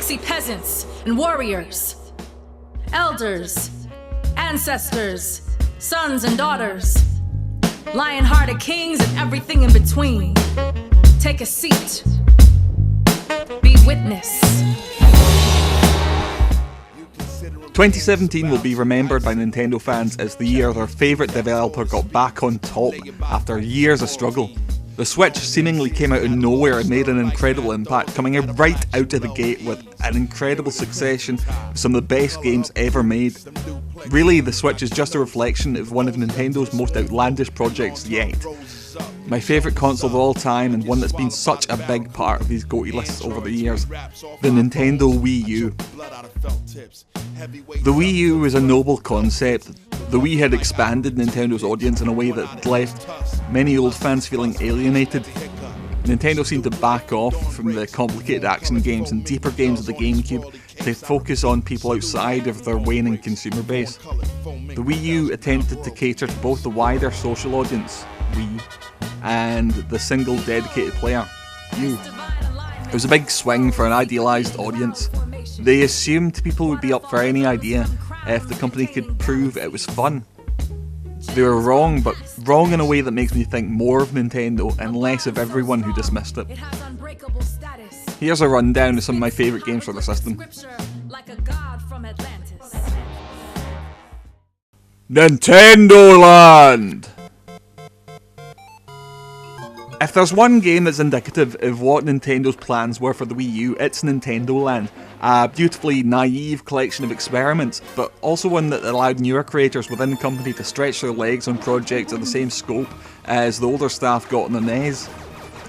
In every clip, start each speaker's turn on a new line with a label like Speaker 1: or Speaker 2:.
Speaker 1: see peasants and warriors, elders, ancestors, sons and daughters, lion-hearted kings and everything in between. Take a seat. Be witness.
Speaker 2: 2017 will be remembered by Nintendo fans as the year their favourite developer got back on top after years of struggle. The Switch seemingly came out of nowhere and made an incredible impact, coming right out of the gate with an incredible succession of some of the best games ever made. Really, the Switch is just a reflection of one of Nintendo's most outlandish projects yet. My favourite console of all time, and one that's been such a big part of these GOTY lists over the years, the Nintendo Wii U. The Wii U was a noble concept. The Wii had expanded Nintendo's audience in a way that left many old fans feeling alienated. Nintendo seemed to back off from the complicated action games and deeper games of the GameCube to focus on people outside of their waning consumer base. The Wii U attempted to cater to both the wider social audience, Wii, and the single dedicated player, U. It was a big swing for an idealised audience. They assumed people would be up for any idea if the company could prove it was fun. They were wrong, but wrong in a way that makes me think more of Nintendo and less of everyone who dismissed it. Here's a rundown of some of my favourite games for the system. Nintendo Land! If there's one game that's indicative of what Nintendo's plans were for the Wii U, it's Nintendo Land. A beautifully naive collection of experiments, but also one that allowed newer creators within the company to stretch their legs on projects of the same scope as the older staff got on the NES.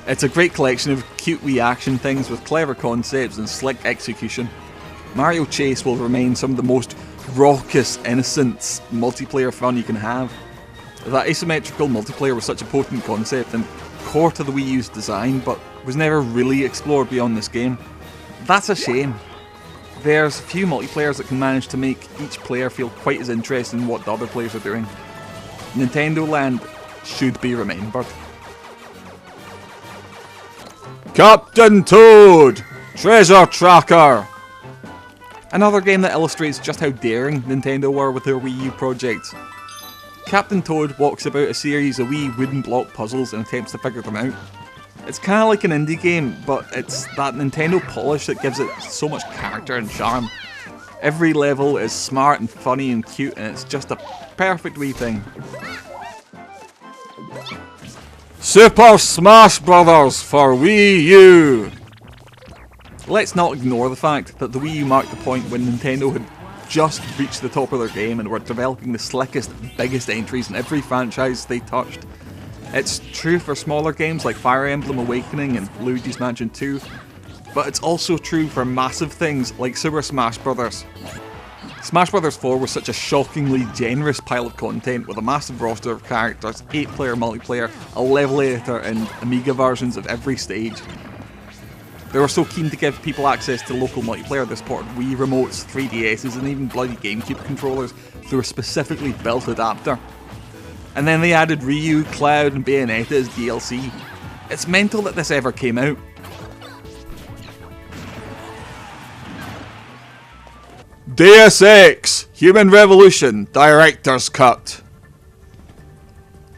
Speaker 2: It's a great collection of cute wee action things with clever concepts and slick execution. Mario Chase will remain some of the most raucous, innocent multiplayer fun you can have. That asymmetrical multiplayer was such a potent concept and core to the Wii U's design, but was never really explored beyond this game. That's a shame. There's few multiplayers that can manage to make each player feel quite as interested in what the other players are doing. Nintendo Land should be remembered. Captain Toad! Treasure Tracker! Another game that illustrates just how daring Nintendo were with their Wii U projects. Captain Toad walks about a series of wee wooden block puzzles and attempts to figure them out. It's kind of like an indie game, but it's that Nintendo polish that gives it so much character and charm. Every level is smart and funny and cute, and it's just a perfect wee thing. Super Smash Bros. For Wii U! Let's not ignore the fact that the Wii U marked the point when Nintendo had just reached the top of their game and were developing the slickest, biggest entries in every franchise they touched. It's true for smaller games like Fire Emblem Awakening and Luigi's Mansion 2, but it's also true for massive things like Super Smash Bros. Smash Bros. 4 was such a shockingly generous pile of content with a massive roster of characters, 8-player multiplayer, a level editor and Amiga versions of every stage. They were so keen to give people access to local multiplayer they supported Wii remotes, 3DSs and even bloody GameCube controllers through a specifically built adapter. And then they added Ryu, Cloud and Bayonetta as DLC. It's mental that this ever came out. Deus Ex! Human Revolution Director's Cut.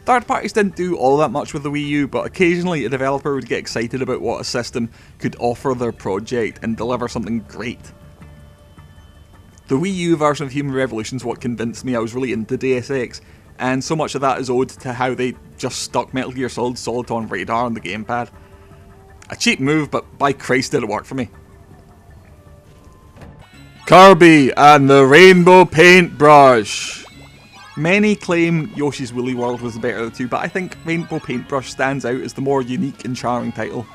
Speaker 2: Third parties didn't do all that much with the Wii U, but occasionally a developer would get excited about what a system could offer their project and deliver something great. The Wii U version of Human Revolution is what convinced me I was really into Deus Ex, and so much of that is owed to how they just stuck Metal Gear Solid Soliton Radar on the gamepad. A cheap move, but by Christ did it work for me. Kirby and the Rainbow Paintbrush. Many claim Yoshi's Woolly World was the better of the two, but I think Rainbow Paintbrush stands out as the more unique and charming title.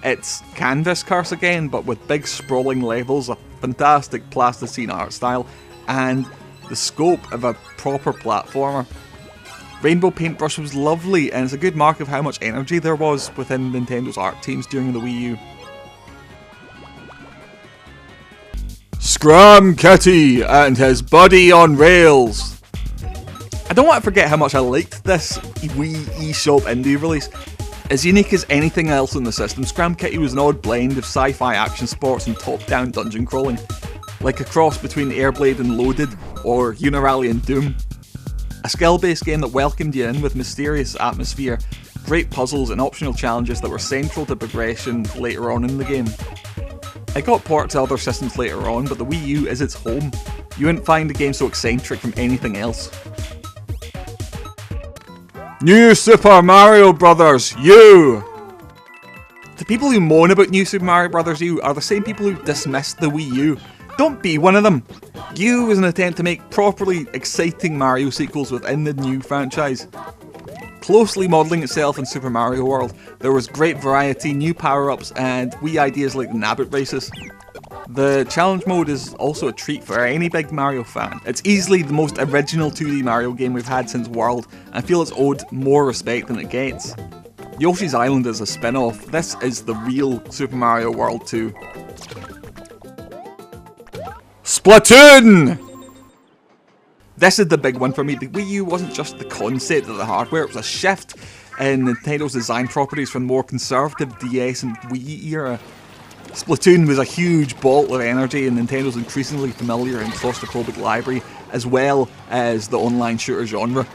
Speaker 2: It's Canvas Curse again, but with big sprawling levels, a fantastic plasticine art style, and the scope of a proper platformer. Rainbow Paintbrush was lovely, and it's a good mark of how much energy there was within Nintendo's art teams during the Wii U. Scram Kitty and his buddy on rails. I don't want to forget how much I liked this Wii eShop indie release. As unique as anything else in the system, Scram Kitty was an odd blend of sci-fi action sports and top-down dungeon crawling, like a cross between Airblade and Loaded, or Unirally and Doom. A skill-based game that welcomed you in with mysterious atmosphere, great puzzles and optional challenges that were central to progression later on in the game. It got ported to other systems later on, but the Wii U is its home. You wouldn't find a game so eccentric from anything else. New Super Mario Bros. U! The people who moan about New Super Mario Bros. U are the same people who dismissed the Wii U. Don't be one of them! U was an attempt to make properly exciting Mario sequels within the new franchise. Closely modelling itself in Super Mario World, there was great variety, new power-ups, and Wii ideas like the Nabbit races. The challenge mode is also a treat for any big Mario fan. It's easily the most original 2D Mario game we've had since World, and I feel it's owed more respect than it gets. Yoshi's Island is a spin-off. This is the real Super Mario World 2. Splatoon! This is the big one for me. The Wii U wasn't just the concept of the hardware, it was a shift in Nintendo's design properties from the more conservative DS and Wii era. Splatoon was a huge bolt of energy in Nintendo's increasingly familiar and claustrophobic library, as well as the online shooter genre.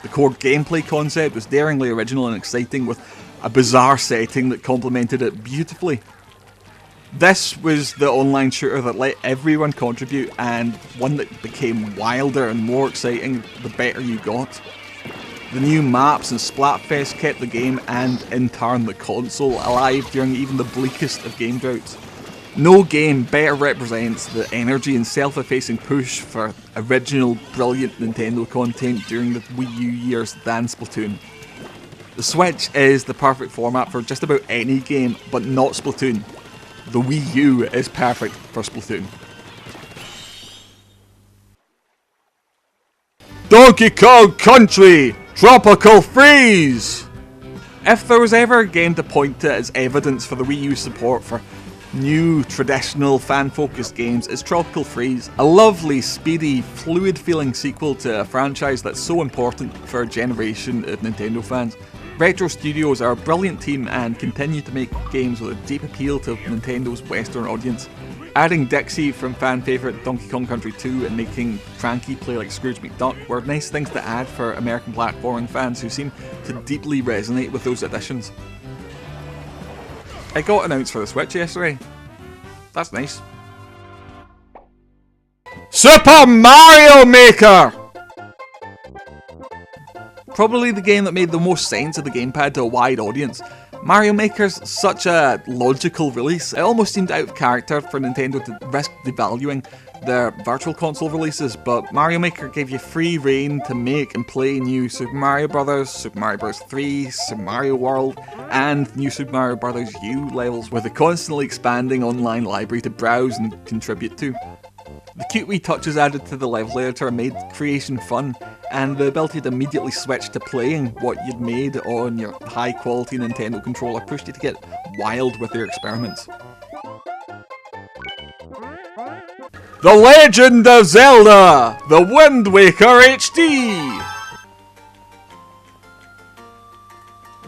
Speaker 2: The core gameplay concept was daringly original and exciting, with a bizarre setting that complemented it beautifully. This was the online shooter that let everyone contribute, and one that became wilder and more exciting the better you got. The new maps and Splatfest kept the game, and in turn the console, alive during even the bleakest of game droughts. No game better represents the energy and self-effacing push for original, brilliant Nintendo content during the Wii U years than Splatoon. The Switch is the perfect format for just about any game, but not Splatoon. The Wii U is perfect for Splatoon. Donkey Kong Country Tropical Freeze! If there was ever a game to point to as evidence for the Wii U support for new, traditional, fan-focused games, it's Tropical Freeze. A lovely, speedy, fluid-feeling sequel to a franchise that's so important for a generation of Nintendo fans. Retro Studios are a brilliant team and continue to make games with a deep appeal to Nintendo's Western audience. Adding Dixie from fan favourite Donkey Kong Country 2 and making Cranky play like Scrooge McDuck were nice things to add for American platforming fans who seem to deeply resonate with those additions. It got announced for the Switch yesterday. That's nice. Super Mario Maker! Probably the game that made the most sense of the gamepad to a wide audience. Mario Maker's such a logical release. It almost seemed out of character for Nintendo to risk devaluing their virtual console releases, but Mario Maker gave you free reign to make and play new Super Mario Bros., Super Mario Bros. 3, Super Mario World, and new Super Mario Bros. U levels with a constantly expanding online library to browse and contribute to. The cute wee touches added to the level editor made creation fun, and the ability to immediately switch to playing what you'd made on your high quality Nintendo controller pushed you to get wild with your experiments. The Legend of Zelda! The Wind Waker HD!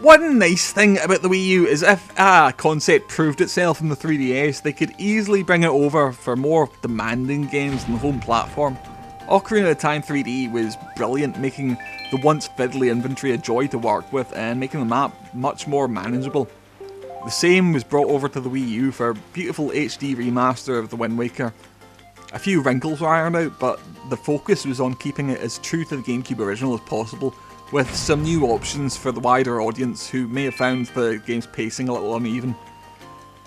Speaker 2: One nice thing about the Wii U is if a concept proved itself in the 3DS, they could easily bring it over for more demanding games on the home platform. Ocarina of Time 3D was brilliant, making the once fiddly inventory a joy to work with and making the map much more manageable. The same was brought over to the Wii U for a beautiful HD remaster of The Wind Waker. A few wrinkles were ironed out, but the focus was on keeping it as true to the GameCube original as possible, with some new options for the wider audience who may have found the game's pacing a little uneven.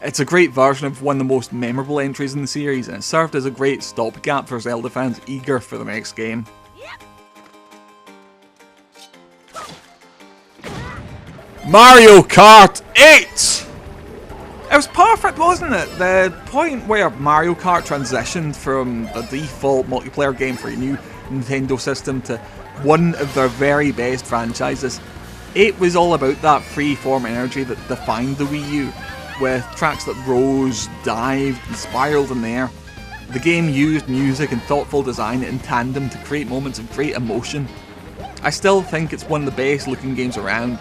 Speaker 2: It's a great version of one of the most memorable entries in the series, and it served as a great stopgap for Zelda fans eager for the next game. Mario Kart 8! It was perfect, wasn't it? The point where Mario Kart transitioned from the default multiplayer game for a new Nintendo system to one of their very best franchises. 8 was all about that free-form energy that defined the Wii U, with tracks that rose, dived, and spiraled in the air. The game used music and thoughtful design in tandem to create moments of great emotion. I still think it's one of the best looking games around.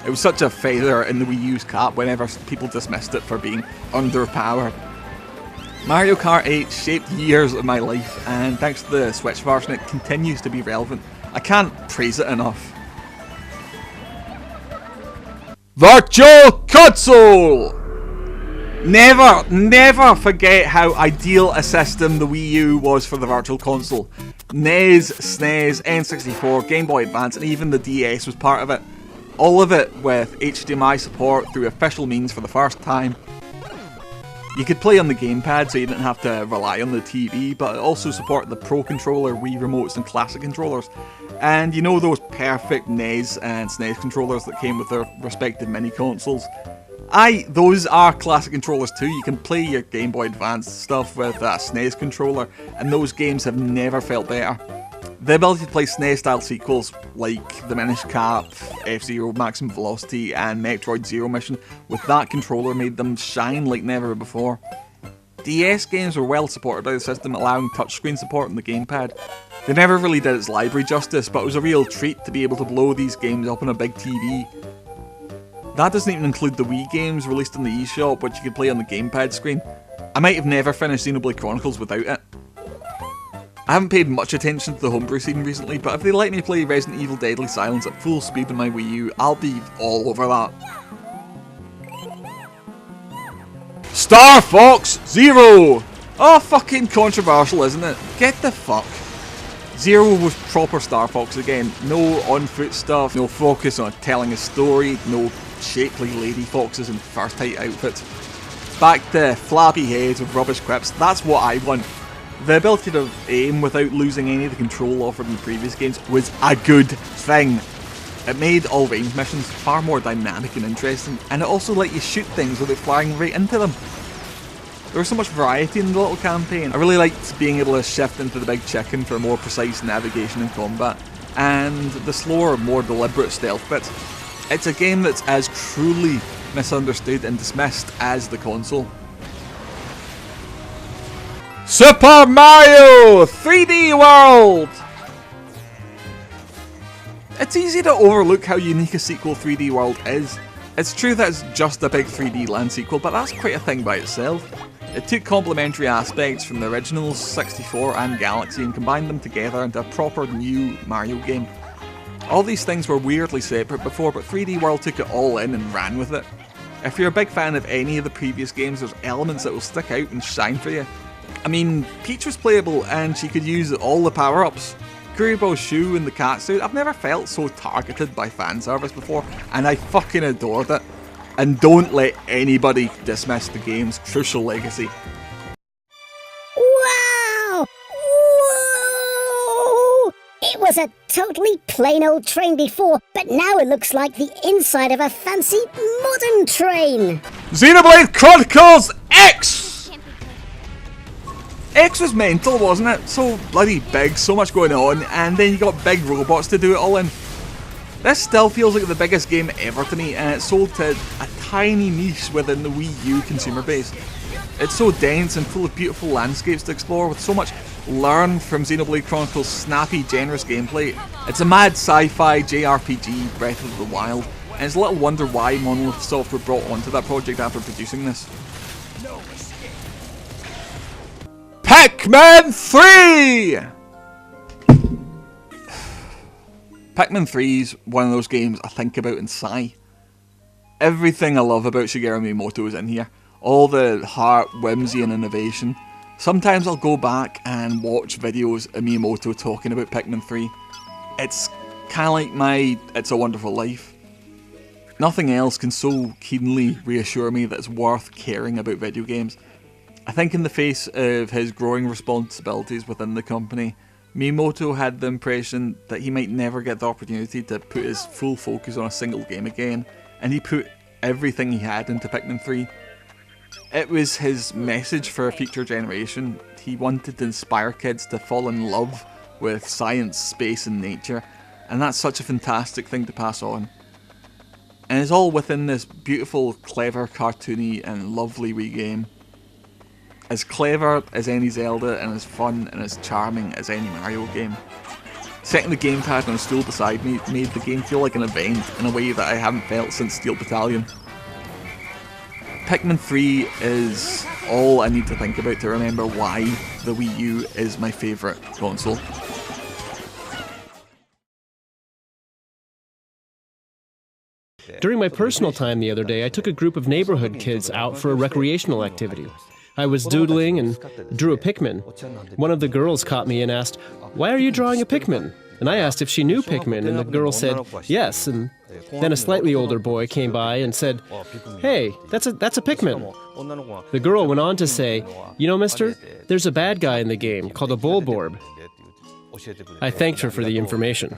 Speaker 2: It was such a feather in the Wii U's cap whenever people dismissed it for being underpowered. Mario Kart 8 shaped years of my life, and thanks to the Switch version it continues to be relevant. I can't praise it enough. Virtual Console! Never forget how ideal a system the Wii U was for the Virtual Console. NES, SNES, N64, Game Boy Advance, and even the DS was part of it. All of it with HDMI support through official means for the first time. You could play on the gamepad so you didn't have to rely on the TV, but it also supported the Pro Controller, Wii Remotes and Classic Controllers. And you know those perfect NES and SNES controllers that came with their respective mini consoles? Aye, those are Classic Controllers too. You can play your Game Boy Advance stuff with a SNES controller, and those games have never felt better. The ability to play SNES-style sequels like the Minish Cap, F-Zero Maximum Velocity and Metroid Zero Mission with that controller made them shine like never before. DS games were well supported by the system, allowing touchscreen support on the gamepad. They never really did its library justice, but it was a real treat to be able to blow these games up on a big TV. That doesn't even include the Wii games released in the eShop, which you could play on the gamepad screen. I might have never finished Xenoblade Chronicles without it. I haven't paid much attention to the homebrew scene recently, but if they let me play Resident Evil Deadly Silence at full speed on my Wii U, I'll be all over that. Star Fox Zero! Oh, fucking controversial, isn't it? Get the fuck. Zero was proper Star Fox again. No on-foot stuff, no focus on telling a story, no shapely lady foxes in first height outfits. Back to flabby heads with rubbish quips, that's what I want. The ability to aim without losing any of the control offered in the previous games was a good thing. It made all range missions far more dynamic and interesting, and it also let you shoot things without flying right into them. There was so much variety in the little campaign. I really liked being able to shift into the big chicken for more precise navigation and combat, and the slower, more deliberate stealth bits. It's a game that's as cruelly misunderstood and dismissed as the console. Super Mario 3D World! It's easy to overlook how unique a sequel 3D World is. It's true that it's just a big 3D land sequel, but that's quite a thing by itself. It took complementary aspects from the originals 64 and Galaxy and combined them together into a proper new Mario game. All these things were weirdly separate before, but 3D World took it all in and ran with it. If you're a big fan of any of the previous games, there's elements that will stick out and shine for you. I mean, Peach was playable and she could use all the power-ups. Kuribo's shoe and the cat suit, I've never felt so targeted by fan service before, and I fucking adored it. And don't let anybody dismiss the game's crucial legacy.
Speaker 3: Wow! Whoa! It was a totally plain old train before, but now it looks like the inside of a fancy modern train.
Speaker 2: Xenoblade Chronicles X! X was mental, wasn't it? So bloody big, so much going on, and then you got big robots to do it all in. This still feels like the biggest game ever to me, and it's sold to a tiny niche within the Wii U consumer base. It's so dense and full of beautiful landscapes to explore, with so much learned from Xenoblade Chronicles' snappy, generous gameplay. It's a mad sci-fi JRPG Breath of the Wild, and it's little wonder why Monolith Soft were brought onto that project after producing this. Pac-Man 3! Pac-Man 3 is one of those games I think about and sigh. Everything I love about Shigeru Miyamoto is in here. All the heart, whimsy and innovation. Sometimes I'll go back and watch videos of Miyamoto talking about Pac-Man 3. It's kinda like my It's a Wonderful Life. Nothing else can so keenly reassure me that it's worth caring about video games. I think in the face of his growing responsibilities within the company, Miyamoto had the impression that he might never get the opportunity to put his full focus on a single game again, and he put everything he had into Pac-Man 3. It was his message for a future generation. He wanted to inspire kids to fall in love with science, space and nature, and that's such a fantastic thing to pass on. And it's all within this beautiful, clever, cartoony and lovely Wii game. As clever as any Zelda and as fun and as charming as any Mario game. Setting the gamepad on a stool beside me made the game feel like an event in a way that I haven't felt since Steel Battalion. Pikmin 3 is all I need to think about to remember why the Wii U is my favourite console.
Speaker 4: During my personal time the other day, I took a group of neighborhood kids out for a recreational activity. I was doodling and drew a Pikmin. One of the girls caught me and asked, "Why are you drawing a Pikmin?" And I asked if she knew Pikmin, and the girl said, "Yes." And then a slightly older boy came by and said, "Hey, that's a Pikmin." The girl went on to say, "You know, mister, there's a bad guy in the game called a Bulborb." I thanked her for the information.